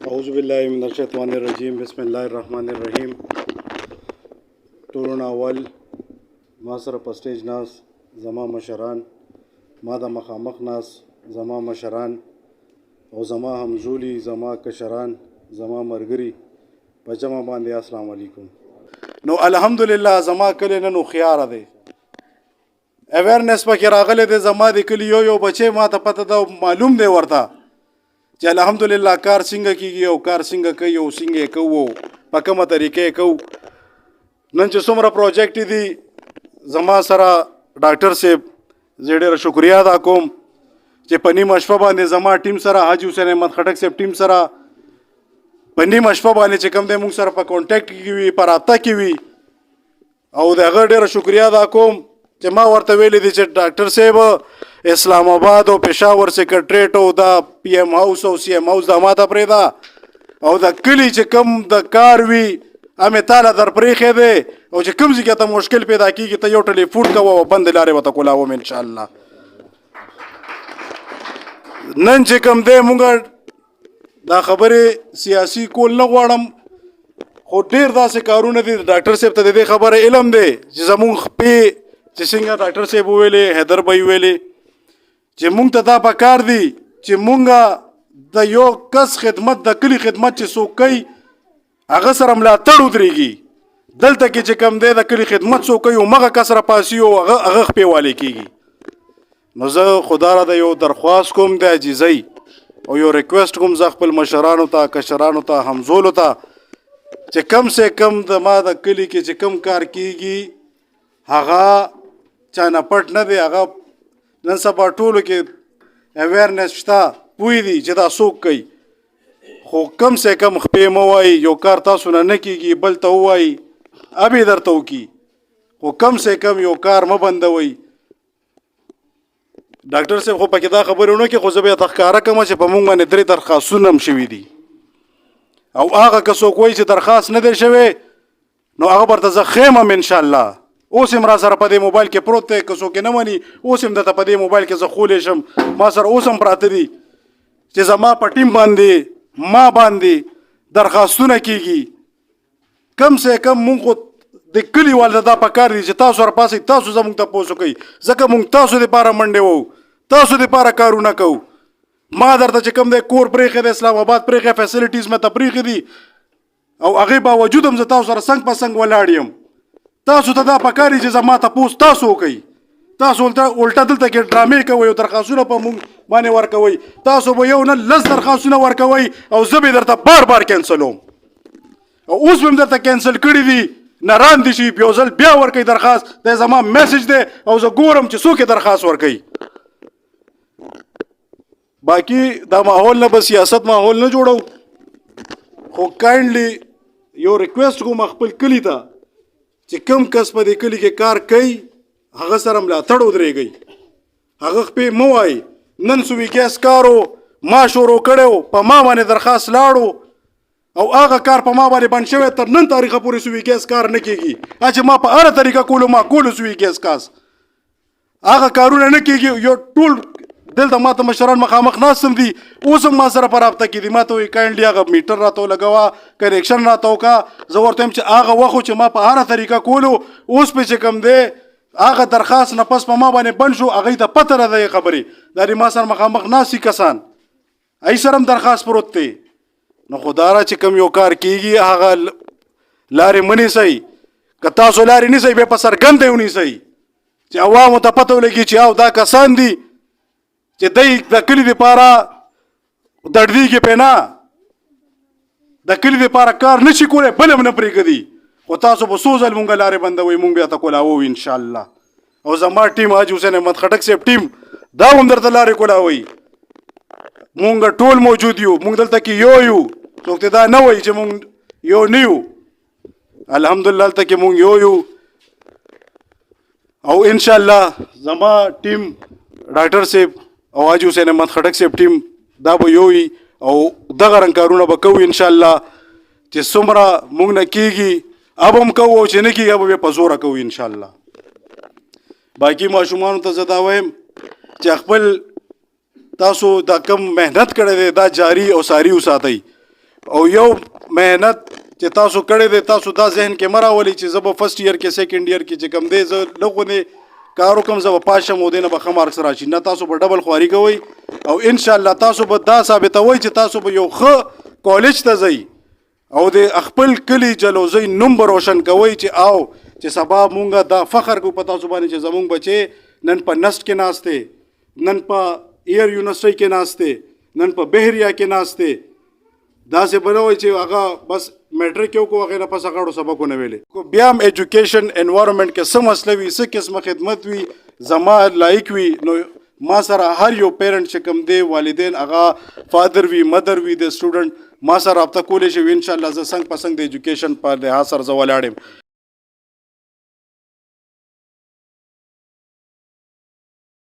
अऊज़ुबिल्लाहिमिनश्शैतानिर्रजीम बिस्मिल्लाहिर्रहमानिर्रहीम। टोलना अवल ما سره په سټیج ناس زما مشران، ما د مخامخ ناس زما مشران او زما همزولي، زما کشران، زما مرګري په جمع باندې السلام علیکم. نو الحمدلله زما کلی نن خيار دی، اویرنس پکې راغلی دی. زما د کلی یو بچی ما ته پته ده، معلوم دی ورته چې الحمدلله کار څنګه کیږي او کار څنګه کوي او څنګه کوو په کومه طریقې کوو. نن چې څومره پروجیکټ دي زما سره ډاکټر صاحب زه ډېره شکریا ادا کوم چې په نیمه شپه باندې زما ټیم سره حاجي حسین احمد خټک صاحب ټیم سره په نیمه شپه باندې چې کوم دی موږ سره په کانټیکټ کې وي، په رابطه کې وي، او د هغه ډېره شکریا ادا کوم چې ما ورته ویلي دي چې ډاکټر صاحب اسلام آباد او پېښور سیکرټریټ او د پی ایم هاوس او سی ایم هاوس دا ماته پرېږده، او د کلي چې کوم د کار وي امې تاله در پرېښی دی، او چې کوم ځای کې ته مشکل پیدا کېږي ته یو ټلیفون کوه او بندې لارې به ته کولاوم انشاءالله. نن چې کوم دی مونږ دا خبرې سیاسي کول نه غواړم، خو ډېر داسې کارونه دي ډاکټر صاحب ته د دې خبره علم دی چې زمونږ خپې چې څنګه ډاکټر صاحب وویلې، حیدر بھائی ویلې چې مونږ ته دا پکار دي چې مونږ د یو کس خدمت، د کلي خدمت چې څوک کوي هغه سره ملاتړ ودرېږي. دلته کې چې کوم دی د کلي خدمت څوک کوي همغه کس راپاسي او هغه خپې والی کېږي. نو زه خدا را د یو درخواست کوم د عاجزۍ او یو ریکویسټ کوم زه خپل مشرانو ته، کشرانو ته، همزولو ته چې کم سے کم د ما د کلي کې چې کم کار کېږي هغه چا نه پټ نه دی، هغه نن سبا ټولو کې اویرنس شته، پوه دي چې دا څوک کوي، خو کم سے کم خپې مه وایي. یو کار تاسو نه کېږي بل ته ووایي ابې درته وکړي، خو کم سے کم یو کار مه بندوئ. ډاکټر صاحب خو پکې دا خبرې ونه کړي، خو زه بیا ته ښکاره کوم چې په موږ باندې 3 درخواستونه هم شوي دي، او هغه که څوک وایي چې درخواست نه دی شوی نو هغه برته زه ښیم هم انشاءالله. اوس هم را سره په دې موبایل کې پروت دی، که څوک یې نه مني اوس هم درته په دې موبایل کې زه خولی شم، ما سره اوس هم پراته دي چې زما په ټیم باندې ما باندې درخواستونه کېږي. کم سے کم مونږ خو د کلي والده دا پکار دي چې تاسو راپاسئ، تاسو زموږ تپوس وکئ، ځکه مونږ تاسو دپاره منډې وو، تاسو دپاره کارونه کوو. ما درته چې کوم دی کور پرېښی دی، اسلام آباد پرېښی، فیسلیټیز مې ته پرېښي دي، او هغې باوجود هم زه تاسو سره څنګ په څنګ ولاړ یم. تاسو ته دا پکار دي چې زما تپوس تاسو وکئ. تاسو الټه دلته کې ډرامې کوئ او درخواستونه په مونږ باندې ورکوئ. تاسو به یو نه 10 درخواستونه ورکوئ او زه به درته بار بار کینسلوم، او اوس به هم درته کینسل کړي دي، نران دي شي یو ځل بیا ورکوئ درخواست. دا زما میسج دی او زه ګورم چې څوک یې درخواست ورکوي. باقي دا ماحول نه به سیاست ماحول نه جوړو، خو کاینډلی یو ریکویسټ کوم خپل کلي ته چې کم کس په دې کلي کې کار کوي هغه سره ملاتړ ودرېږئ، هغه خپې مه وایي نن سوي ګیس کارو ما شروع کړی په ما باندې درخواست لاړو او هغه کار په ما باندې بند شوی، تر نن تاریخه پورې سوي ګیس کار نه کېږي. چې ما په هره طریقه کولو ما کولو سوي ګیس کاس هغه کارونه نه کېږي. یو ټول دلته ما ته مشران مخامخ ناستم دي، اوس هم ما سره په رابطه کې دي، ما ته وایي کاینډلي هغه میټر راته ولګوه، کنیکشن راته وکړه. زه ورته وایم چې هغه وخت چې ما په هره طریقه کولو، اوس پې چې کوم دی هغه درخواست نه پس په ما باندې بند شو، هغوی ته پته نه دی خبرې، دا د ما سره مخامخ ناستي کسان ای سره هم درخواست پروت دی. نو خدا را چې کوم یو کار کېږي هغه لارې مه نیسئ، که تاسو لارې نیسئ بیا په څرګنده یې ونیسئ چې عوامو ته پته ولګي چې او دا کسان دي چې دی د کلي دپاره دړدېږي پې نه، د کلي دپاره کار نه شي کولی بل هم نه پرېږدي، خو تاسو به څو ځل مونږ لارې بندوئ مونږ بیا ته کولاوو انشاءالله. او زما ټیم حاجي حسین احمد خټک صاحب ټیم دا هم درته لارې کولاوئ. مونږ ټول موجود یو، مونږ دلته کې یو څوک ته دا نه وایي چې مونږ یو نه یو، الحمدلله دلته کې مونږ یو او انشاءالله زما ټیم ډاکټر صاحب او حاجي حسین احمد خټک صاحب ټیم دا به یو وي او دغه رنګ کارونه به کوو انشاءالله چې څومره مونږ نه کېږي اب هم کوو او چې نه کېږي به په زوره کوو انشاءالله. باقي ماشومانو ته زه دا وایم چې خپل تاسو دا کم مهنت کړی دی دا جاری او ساری وساتئ. او یو مهنت چې تاسو کړی دی تاسو دا ذهن کې مه راولئ چې زه به فرسټ ایئر کې سیکنډ ایئر کې چې کوم دی زه لغونې کار وکړم زه به پاس شم او دی نه به ښه مارکس راشي نه تاسو به ډبل خواري کوئ او انشاءالله تاسو به دا ثابتوئ چې تاسو به یو ښه کالج ته ځئ او د خپل کلي جلوزۍ نوم به روشن کوئ چې او چې سبا مونږه دا فخر کوو په تاسو باندې چې زمونږ بچې نن په نسټ کې ناست دی نن په ایر یونیورسټۍ کې ناست دی نن په بحریه کې ناست دی داسې به نه وایي چې هغه بس میټرک یې وکړو هغې نه پس هغه اړو سبقونه ویلې بیا هم ایجوکیشن انوایرمنټ کې څه مسله وي څه قسمه خدمت وي زما لایق وي نو ما سره هر یو پیرنټ چې کوم دی والدین هغه فادر وي مدر وي د سټوډنټ ما سره رابطه کولی شي انشاءالله زه څنګ په څنګ د ایجوکیشن په لحاظ سره زه ولاړ یم